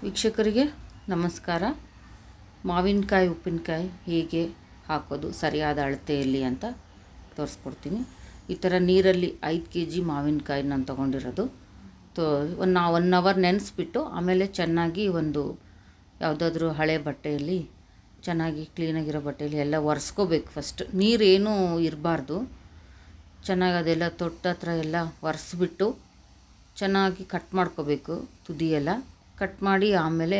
ವೀಕ್ಷಕರಿಗೆ ನಮಸ್ಕಾರ. ಮಾವಿನಕಾಯಿ ಉಪ್ಪಿನಕಾಯಿ ಹೇಗೆ ಹಾಕೋದು ಸರಿಯಾದ ಅಳತೆಯಲ್ಲಿ ಅಂತ ತೋರಿಸ್ಕೊಡ್ತೀನಿ. ಈ ಥರ ನೀರಲ್ಲಿ 5 kg ಮಾವಿನಕಾಯಿ ನಾನು ತೊಗೊಂಡಿರೋದು. ಒನ್ ಅವರ್ ನೆನೆಸ್ಬಿಟ್ಟು ಆಮೇಲೆ ಚೆನ್ನಾಗಿ ಒಂದು ಯಾವುದಾದ್ರೂ ಹಳೆ ಬಟ್ಟೆಯಲ್ಲಿ ಚೆನ್ನಾಗಿ ಕ್ಲೀನಾಗಿರೋ ಬಟ್ಟೆಯಲ್ಲಿ ಎಲ್ಲ ಒರೆಸ್ಕೋಬೇಕು. ಫಸ್ಟ್ ನೀರೇನೂ ಇರಬಾರ್ದು. ಚೆನ್ನಾಗಿ ಅದೆಲ್ಲ ತೊಟ್ಟ ಹತ್ರ ಎಲ್ಲ ಒರೆಸ್ಬಿಟ್ಟು ಚೆನ್ನಾಗಿ ಕಟ್ ಮಾಡ್ಕೋಬೇಕು. ತುದಿಯೆಲ್ಲ ಕಟ್ ಮಾಡಿ ಆಮೇಲೆ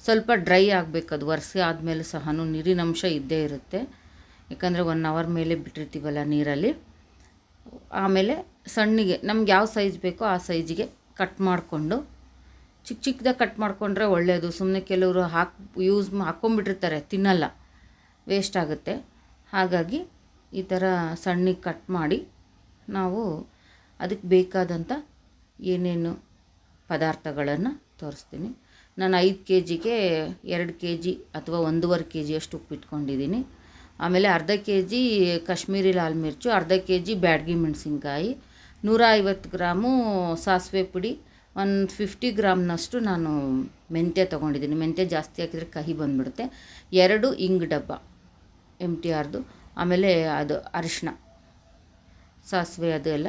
ಸ್ವಲ್ಪ ಡ್ರೈ ಆಗಬೇಕು. ಅದು ಒರೆಸಿ ಆದಮೇಲೆ ಸಹ ನೀರಿನ ಅಂಶ ಇದ್ದೇ ಇರುತ್ತೆ, ಯಾಕಂದರೆ 1 ಅವರ್ ಮೇಲೆ ಬಿಟ್ಟಿರ್ತೀವಲ್ಲ ನೀರಲ್ಲಿ. ಆಮೇಲೆ ಸಣ್ಣಗೆ ನಮ್ಗೆ ಯಾವ ಸೈಜ್ ಬೇಕೋ ಆ ಸೈಜಿಗೆ ಕಟ್ ಮಾಡಿಕೊಂಡು ಚಿಕ್ಕ ಚಿಕ್ಕದಾಗಿ ಕಟ್ ಮಾಡಿಕೊಂಡ್ರೆ ಒಳ್ಳೆಯದು. ಸುಮ್ಮನೆ ಕೆಲವರು ಹಾಕ್ಕೊಂಬಿಟ್ಟಿರ್ತಾರೆ, ತಿನ್ನಲ್ಲ, ವೇಸ್ಟ್ ಆಗುತ್ತೆ. ಹಾಗಾಗಿ ಈ ಥರ ಸಣ್ಣಗೆ ಕಟ್ ಮಾಡಿ ನಾವು ಅದಕ್ಕೆ ಬೇಕಾದಂಥ ಏನೇನು ಪದಾರ್ಥಗಳನ್ನು ತೋರಿಸ್ತೀನಿ. ನಾನು 5 kgಗೆ 2 kg ಅಥವಾ 1.5 kg ಅಷ್ಟು ಉಪ್ಪಿಟ್ಕೊಂಡಿದ್ದೀನಿ. ಆಮೇಲೆ ಅರ್ಧ kg ಕಾಶ್ಮೀರಿ ಲಾಲ್ ಮಿರ್ಚು, ಅರ್ಧ kg ಬ್ಯಾಡಗಿ ಮೆಣಸಿನ್ಕಾಯಿ, 150 ಗ್ರಾಮು ಸಾಸಿವೆ ಪುಡಿ, 150 ಗ್ರಾಮ್ನಷ್ಟು ನಾನು ಮೆಂತ್ಯ ತೊಗೊಂಡಿದ್ದೀನಿ. ಮೆಂತ್ಯ ಜಾಸ್ತಿ ಹಾಕಿದರೆ ಕಹಿ ಬಂದುಬಿಡುತ್ತೆ. 2 ಇಂಗು ಡಬ್ಬ MTRದು. ಆಮೇಲೆ ಅದು ಅರಿಶಿನ, ಸಾಸಿವೆ ಅದು ಎಲ್ಲ.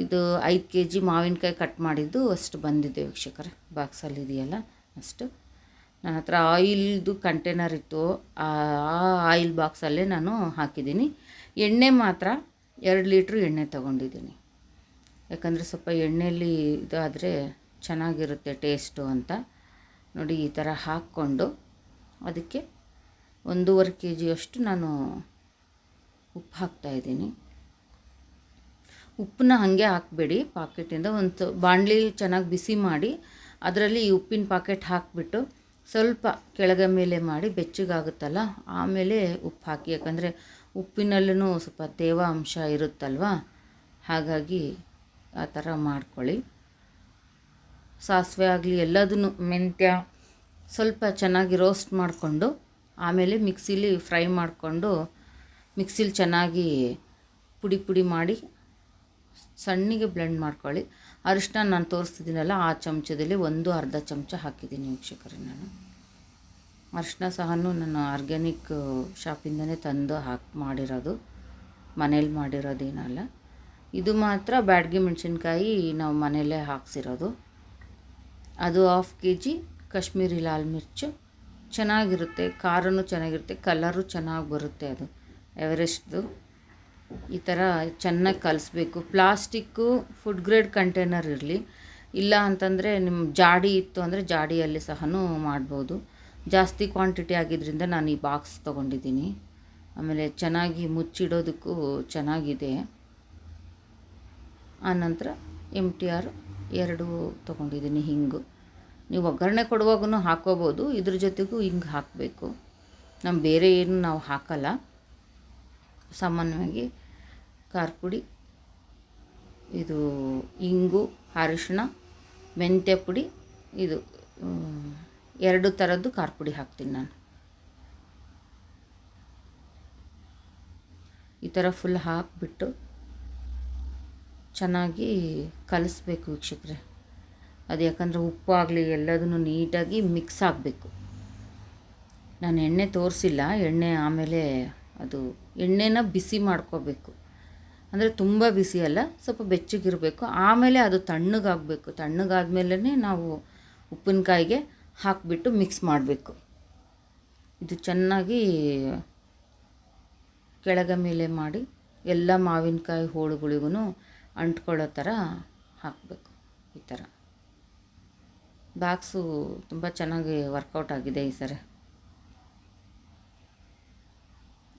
ಇದು 5 kg ಮಾವಿನಕಾಯಿ ಕಟ್ ಮಾಡಿದ್ದು ಅಷ್ಟು ಬಂದಿದೆ ವೀಕ್ಷಕರೇ. ಬಾಕ್ಸಲ್ಲಿ ಇದೆಯಲ್ಲ ಅಷ್ಟು. ನನ್ನ ಹತ್ರ ಆಯಿಲ್ದು ಕಂಟೈನರ್ ಇತ್ತು, ಆ ಆಯಿಲ್ ಬಾಕ್ಸಲ್ಲೇ ನಾನು ಹಾಕಿದ್ದೀನಿ. ಎಣ್ಣೆ ಮಾತ್ರ 2 ಲೀಟ್ರ್ ಎಣ್ಣೆ ತೊಗೊಂಡಿದ್ದೀನಿ, ಯಾಕಂದರೆ ಸ್ವಲ್ಪ ಎಣ್ಣೆಯಲ್ಲಿ ಇದಾದರೆ ಚೆನ್ನಾಗಿರುತ್ತೆ ಟೇಸ್ಟು ಅಂತ. ನೋಡಿ, ಈ ಥರ ಹಾಕ್ಕೊಂಡು ಅದಕ್ಕೆ 1.5 kg ಅಷ್ಟು ನಾನು ಉಪ್ಪು ಹಾಕ್ತಾಯಿದ್ದೀನಿ. ಉಪ್ಪನ್ನ ಹಾಗೆ ಹಾಕಬೇಡಿ, ಪಾಕೆಟಿಂದ ಒಂದು ಬಾಣಲಿ ಚೆನ್ನಾಗಿ ಬಿಸಿ ಮಾಡಿ ಅದರಲ್ಲಿ ಈ ಉಪ್ಪಿನ ಪಾಕೆಟ್ ಹಾಕಿಬಿಟ್ಟು ಸ್ವಲ್ಪ ಕೆಳಗೆ ಮೇಲೆ ಮಾಡಿ ಬೆಚ್ಚಗಾಗುತ್ತಲ್ಲ ಆಮೇಲೆ ಉಪ್ಪು ಹಾಕಿ. ಯಾಕಂದರೆ ಉಪ್ಪಿನಲ್ಲೂ ಸ್ವಲ್ಪ ತೇವಾಂಶ ಇರುತ್ತಲ್ವ, ಹಾಗಾಗಿ ಆ ಥರ ಮಾಡ್ಕೊಳ್ಳಿ. ಸಾಸಿವೆ ಆಗಲಿ ಎಲ್ಲದನ್ನು, ಮೆಂತ್ಯ ಸ್ವಲ್ಪ ಚೆನ್ನಾಗಿ ರೋಸ್ಟ್ ಮಾಡಿಕೊಂಡು ಆಮೇಲೆ ಮಿಕ್ಸಿಲಿ ಫ್ರೈ ಮಾಡಿಕೊಂಡು ಮಿಕ್ಸಿಲಿ ಚೆನ್ನಾಗಿ ಪುಡಿ ಮಾಡಿ ಸಣ್ಣಗೆ ಬ್ಲೆಂಡ್ ಮಾಡ್ಕೊಳ್ಳಿ. ಅರಿಶಿನ ನಾನು ತೋರಿಸ್ತಿದ್ದೀನಲ್ಲ ಆ ಚಮಚದಲ್ಲಿ ಅರ್ಧ ಚಮಚ ಹಾಕಿದ್ದೀನಿ ವೀಕ್ಷಕರೇ. ನಾನು ಅರಿಶಿನ ಸಹ ನಾನು ಆರ್ಗ್ಯಾನಿಕ್ ಶಾಪಿಂದನೇ ತಂದು ಮಾಡಿರೋದು, ಮನೇಲಿ ಮಾಡಿರೋದೇನಲ್ಲ. ಇದು ಮಾತ್ರ ಬ್ಯಾಡಗಿ ಮೆಣಸಿನ್ಕಾಯಿ ನಾವು ಮನೆಯಲ್ಲೇ ಹಾಕ್ಸಿರೋದು. ಅದು 1/2 kg ಕಾಶ್ಮೀರಿ ಲಾಲ್ ಮಿರ್ಚು. ಚೆನ್ನಾಗಿರುತ್ತೆ, ಖಾರನೂ ಚೆನ್ನಾಗಿರುತ್ತೆ, ಕಲರು ಚೆನ್ನಾಗಿ ಬರುತ್ತೆ. ಅದು ಎವರೆಸ್ಟ್ದು. ಈ ಥರ ಚೆನ್ನಾಗಿ ಕಲಿಸ್ಬೇಕು. ಪ್ಲಾಸ್ಟಿಕ್ಕು ಫುಡ್ ಗ್ರೇಡ್ ಕಂಟೈನರ್ ಇರಲಿ, ಇಲ್ಲ ಅಂತಂದರೆ ನಿಮ್ಮ ಜಾಡಿ ಇತ್ತು ಅಂದರೆ ಜಾಡಿಯಲ್ಲಿ ಸಹ ಮಾಡ್ಬೋದು. ಜಾಸ್ತಿ ಕ್ವಾಂಟಿಟಿ ಆಗಿದ್ದರಿಂದ ನಾನು ಈ ಬಾಕ್ಸ್ ತೊಗೊಂಡಿದ್ದೀನಿ. ಆಮೇಲೆ ಚೆನ್ನಾಗಿ ಮುಚ್ಚಿಡೋದಕ್ಕೂ ಚೆನ್ನಾಗಿದೆ. ಆನಂತರ MTR 2 ತೊಗೊಂಡಿದ್ದೀನಿ. ಹಿಂಗು ನೀವು ಒಗ್ಗರಣೆ ಕೊಡುವಾಗೂ ಹಾಕ್ಕೋಬೋದು, ಇದ್ರ ಜೊತೆಗೂ ಹಿಂಗೆ ಹಾಕಬೇಕು. ನಮ್ಮ ಬೇರೆ ಏನು ನಾವು ಹಾಕಲ್ಲ. ಸಾಮಾನ್ಯವಾಗಿ ಖಾರ ಪುಡಿ, ಇದು ಇಂಗು, ಅರಿಶಿಣ, ಮೆಂತ್ಯ ಪುಡಿ, ಇದು 2 ಥರದ್ದು ಖಾರ ಪುಡಿ ಹಾಕ್ತೀನಿ ನಾನು. ಈ ಥರ ಫುಲ್ ಹಾಕಿಬಿಟ್ಟು ಚೆನ್ನಾಗಿ ಕಲಿಸ್ಬೇಕು ವೀಕ್ಷಕರೇ. ಅದು ಯಾಕಂದರೆ ಉಪ್ಪು ಆಗಲಿ ಎಲ್ಲದನ್ನು ನೀಟಾಗಿ ಮಿಕ್ಸ್ ಆಗಬೇಕು. ನಾನು ಎಣ್ಣೆ ತೋರಿಸಿಲ್ಲ, ಎಣ್ಣೆ ಆಮೇಲೆ ಅದು ಎಣ್ಣೆನ ಬಿಸಿ ಮಾಡ್ಕೋಬೇಕು. ಅಂದರೆ ತುಂಬ ಬಿಸಿ ಅಲ್ಲ, ಸ್ವಲ್ಪ ಬೆಚ್ಚಗಿರಬೇಕು. ಆಮೇಲೆ ಅದು ತಣ್ಣಗಾಗಬೇಕು. ತಣ್ಣಗಾದ್ಮೇಲೆ ನಾವು ಉಪ್ಪಿನಕಾಯಿಗೆ ಹಾಕಿಬಿಟ್ಟು ಮಿಕ್ಸ್ ಮಾಡಬೇಕು. ಇದು ಚೆನ್ನಾಗಿ ಕೆಳಗೆ ಮೇಲೆ ಮಾಡಿ ಎಲ್ಲ ಮಾವಿನಕಾಯಿ ಹೋಳುಗಳಿಗೂ ಅಂಟ್ಕೊಳ್ಳೋ ಥರ ಹಾಕಬೇಕು. ಈ ಥರ ಬಾಕ್ಸು ತುಂಬ ಚೆನ್ನಾಗಿ ವರ್ಕೌಟ್ ಆಗಿದೆ ಈ ಸರಿ.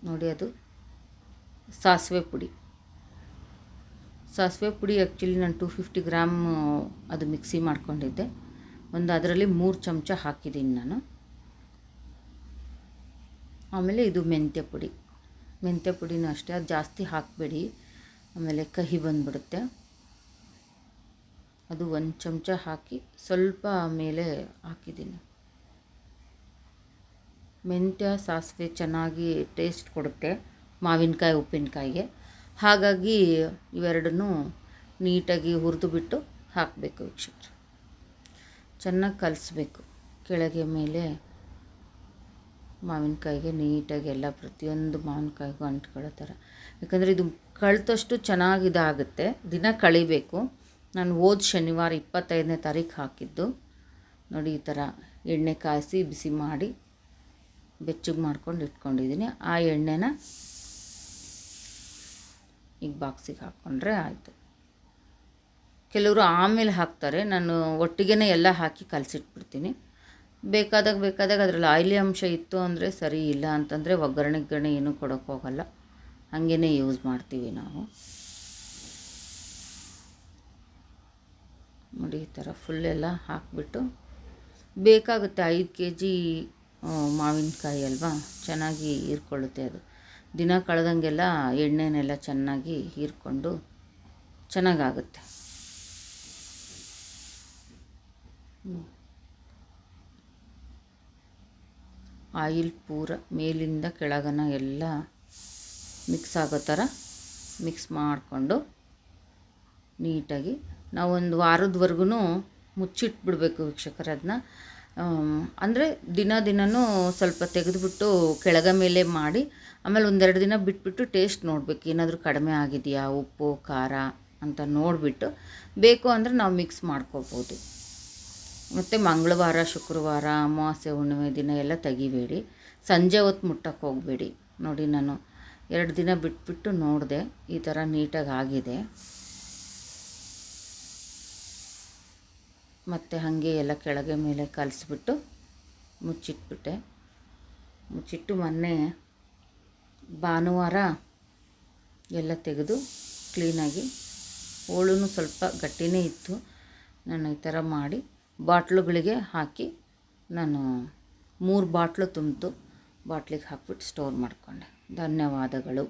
ನೋಡಿ, ಅದು ಸಾಸಿವೆ ಪುಡಿ ಆ್ಯಕ್ಚುಲಿ ನಾನು 250 ಗ್ರಾಮ್ ಅದು ಮಿಕ್ಸಿ ಮಾಡ್ಕೊಂಡಿದ್ದೆ. ಅದರಲ್ಲಿ 3 ಚಮಚ ಹಾಕಿದ್ದೀನಿ ನಾನು. ಆಮೇಲೆ ಇದು ಮೆಂತ್ಯ ಪುಡಿನೂ ಅಷ್ಟೇ, ಅದು ಜಾಸ್ತಿ ಹಾಕಬೇಡಿ, ಆಮೇಲೆ ಕಹಿ ಬಂದುಬಿಡುತ್ತೆ. ಅದು 1 ಚಮಚ ಹಾಕಿ ಸ್ವಲ್ಪ ಮೇಲೆ ಹಾಕಿದ್ದೀನಿ. ಮೆಂತ್ಯ ಸಾಸಿವೆ ಚೆನ್ನಾಗಿ ಟೇಸ್ಟ್ ಕೊಡುತ್ತೆ ಮಾವಿನಕಾಯಿ ಉಪ್ಪಿನಕಾಯಿಗೆ. ಹಾಗಾಗಿ ಇವೆರಡನ್ನೂ ನೀಟಾಗಿ ಹುರಿದು ಬಿಟ್ಟು ಹಾಕಬೇಕು ವೀಕ್ಷಕರು. ಚೆನ್ನಾಗಿ ಕಲಿಸ್ಬೇಕು. ಕೆಳಗೆ ಮೇಲೆ ಮಾವಿನಕಾಯಿಗೆ ನೀಟಾಗಿ ಎಲ್ಲ ಪ್ರತಿಯೊಂದು ಮಾವಿನಕಾಯಿಗೂ ಅಂಟ್ಕೊಳ್ಳೋ ಥರ. ಯಾಕಂದರೆ ಇದು ಕಳಿತಷ್ಟು ಚೆನ್ನಾಗಿ ಇದಾಗುತ್ತೆ, ದಿನ ಕಳಿಬೇಕು. ನಾನು ಹೋದ ಶನಿವಾರ 25ನೇ ತಾರೀಕು ಹಾಕಿದ್ದು ನೋಡಿ. ಈ ಥರ ಎಣ್ಣೆ ಕಾಯಿಸಿ ಬಿಸಿ ಮಾಡಿ ಬೆಚ್ಚಗೆ ಮಾಡ್ಕೊಂಡು ಇಟ್ಕೊಂಡಿದ್ದೀನಿ. ಆ ಎಣ್ಣೆನ ಈಗ ಬಾಕ್ಸಿಗೆ ಹಾಕ್ಕೊಂಡ್ರೆ ಆಯಿತು. ಕೆಲವರು ಆಮೇಲೆ ಹಾಕ್ತಾರೆ, ನಾನು ಒಟ್ಟಿಗೆ ಎಲ್ಲ ಹಾಕಿ ಕಲಸಿಟ್ಬಿಡ್ತೀನಿ. ಬೇಕಾದಾಗ ಅದರಲ್ಲಿ ಆಯಿಲಿ ಅಂಶ ಇತ್ತು ಅಂದರೆ ಸರಿ, ಇಲ್ಲ ಅಂತಂದರೆ ಒಗ್ಗರಣೆ ಏನೂ ಕೊಡೋಕ್ಕೆ ಹೋಗಲ್ಲ, ಹಾಗೇ ಯೂಸ್ ಮಾಡ್ತೀವಿ ನಾವು. ನೋಡಿ ಈ ಥರ ಫುಲ್ಲೆಲ್ಲ ಹಾಕಿಬಿಟ್ಟು ಬೇಕಾಗುತ್ತೆ. 5 kg ಮಾವಿನಕಾಯಿ ಅಲ್ವಾ, ಚೆನ್ನಾಗಿ ಹೀರ್ಕೊಳ್ಳುತ್ತೆ ಅದು. ದಿನ ಕಳೆದಂಗೆಲ್ಲ ಎಣ್ಣೆನೆಲ್ಲ ಚೆನ್ನಾಗಿ ಹೀರ್ಕೊಂಡು ಚೆನ್ನಾಗಾಗುತ್ತೆ. ಆಯಿಲ್ ಪೂರ ಮೇಲಿಂದ ಕೆಳಗನ ಎಲ್ಲ ಮಿಕ್ಸ್ ಆಗೋ ಥರ ಮಿಕ್ಸ್ ಮಾಡಿಕೊಂಡು ನೀಟಾಗಿ ನಾವೊಂದು ವಾರದವರೆಗೂ ಮುಚ್ಚಿಟ್ಬಿಡ್ಬೇಕು ವೀಕ್ಷಕರೇ. ಅದನ್ನ ಅಂದರೆ ದಿನವೂ ಸ್ವಲ್ಪ ತೆಗೆದುಬಿಟ್ಟು ಕೆಳಗ ಮೇಲೆ ಮಾಡಿ ಆಮೇಲೆ 1-2 ದಿನ ಬಿಟ್ಬಿಟ್ಟು ಟೇಸ್ಟ್ ನೋಡಬೇಕು, ಏನಾದರೂ ಕಡಿಮೆ ಆಗಿದೆಯಾ ಉಪ್ಪು ಖಾರ ಅಂತ ನೋಡಿಬಿಟ್ಟು ಬೇಕು ಅಂದರೆ ನಾವು ಮಿಕ್ಸ್ ಮಾಡ್ಕೋಬೋದು. ಮತ್ತು ಮಂಗಳವಾರ, ಶುಕ್ರವಾರ, ಅಮಾವಾಸ್ಯೆ, ಹುಣ್ಣಿಮೆ ದಿನ ಎಲ್ಲ ತೆಗಿಬೇಡಿ, ಸಂಜೆ ಹೊತ್ತು ಮುಟ್ಟಕ್ಕೆ ಹೋಗಬೇಡಿ. ನೋಡಿ ನಾನು 2 ದಿನ ಬಿಟ್ಬಿಟ್ಟು ನೋಡಿದೆ, ಈ ಥರ ನೀಟಾಗಿ ಆಗಿದೆ. ಮತ್ತು ಹಾಗೆ ಎಲ್ಲ ಕೆಳಗೆ ಮೇಲೆ ಕಲಿಸ್ಬಿಟ್ಟು ಮುಚ್ಚಿಟ್ಟು ಮೊನ್ನೆ ಭಾನುವಾರ ಎಲ್ಲ ತೆಗೆದು ಕ್ಲೀನಾಗಿ, ಹೋಳು ಸ್ವಲ್ಪ ಗಟ್ಟಿನೇ ಇತ್ತು, ನಾನು ಈ ಥರ ಮಾಡಿ ಬಾಟ್ಲುಗಳಿಗೆ ಹಾಕಿ ನಾನು 3 ಬಾಟ್ಲು ತುಂಬಿತು ಬಾಟ್ಲಿಗೆ ಹಾಕ್ಬಿಟ್ಟು ಸ್ಟೋರ್ ಮಾಡಿಕೊಂಡೆ. ಧನ್ಯವಾದಗಳು.